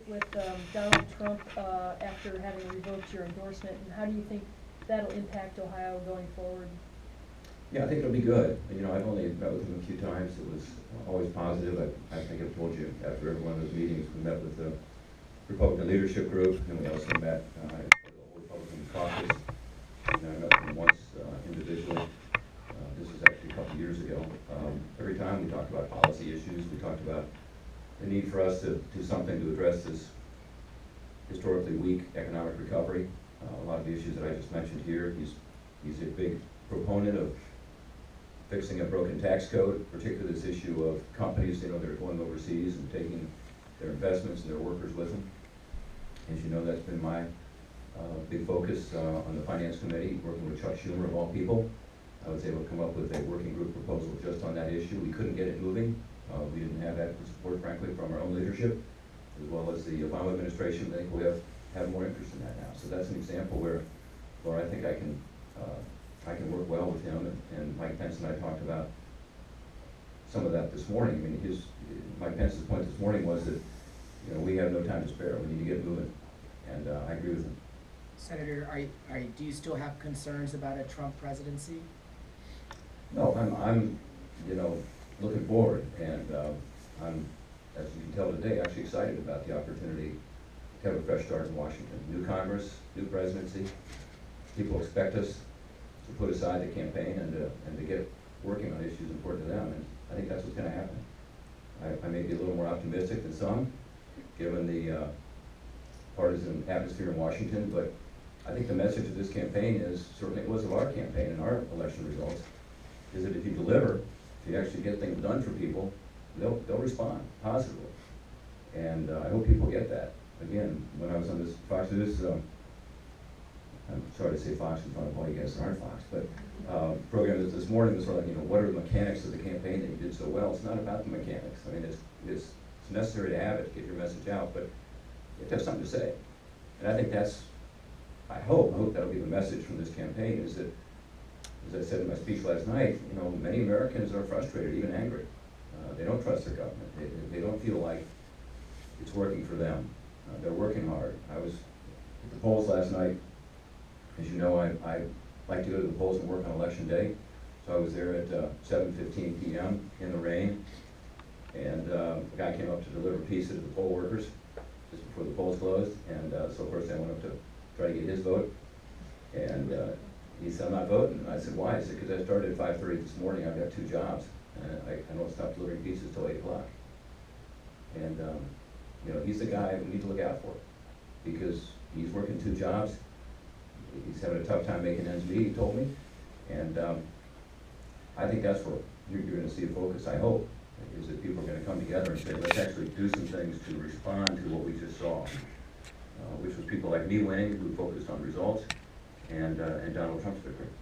with Donald Trump after having revoked your endorsement, and how do you think that'll impact Ohio going forward? Yeah, I think it'll be good. You know, I've only met with him a few times. It was always positive. I think I've told you after every one of those meetings, we met with the Republican leadership group, and we also met the whole Republican caucus. And I met with them once individually. This was actually a couple of years ago. Every time we talked about policy issues, we talked about the need for us to do something to address this historically weak economic recovery. A lot of the issues that I just mentioned here, he's a big proponent of fixing a broken tax code, particularly this issue of companies, you know, that are going overseas and taking their investments and their workers with them. As you know, that's been my big focus on the Finance Committee, working with Chuck Schumer of all people. I was able to come up with a working group proposal just on that issue. We couldn't get it moving. We didn't have adequate support, frankly, from our own leadership, as well as the Obama administration. I think we have more interest in that now. So that's an example where I think I can work well with him, and Mike Pence and I talked about some of that this morning. I mean, Mike Pence's point this morning was that, you know, we have no time to spare. We need to get moving, and I agree with him. Senator, do you still have concerns about a Trump presidency? No, I'm you know, looking forward, and I'm, as you can tell today, actually excited about the opportunity to have a fresh start in Washington. New Congress, new presidency. People expect us to put aside the campaign and to get working on issues important to them, and I think that's what's going to happen. I may be a little more optimistic than some, given the partisan atmosphere in Washington, but I think the message of this campaign is, certainly it was of our campaign and our election results, is that if you deliver, if you actually get things done for people, they'll respond positively. And I hope people get that. Again, when I was on this Fox News, I'm sorry to say Fox in front of all you guys that aren't Fox, but program this morning was sort of like, you know, what are the mechanics of the campaign that you did so well? It's not about the mechanics. I mean, it's necessary to have it, to get your message out, but you have to have something to say. And I think that's, I hope that'll be the message from this campaign, is that, as I said in my speech last night, you know, many Americans are frustrated, even angry. They don't trust their government. They don't feel like it's working for them. They're working hard. I was at the polls last night. As you know, I like to go to the polls and work on election day. So I was there at 7:15 p.m. in the rain, and a guy came up to deliver pizza to the poll workers just before the polls closed. And so first I went up to try to get his vote, and he said, "I'm not voting." And I said, "Why?" He said, "Because I started at 5:30 this morning. I've got 2 jobs, and I don't stop delivering pizzas till 8 o'clock." And you know, he's the guy we need to look out for, because he's working 2 jobs. He's having a tough time making ends meet, he told me. And I think that's where you're going to see a focus, I hope, is that people are going to come together and say, let's actually do some things to respond to what we just saw, which was people like me winning, who focused on results, and Donald Trump's victory.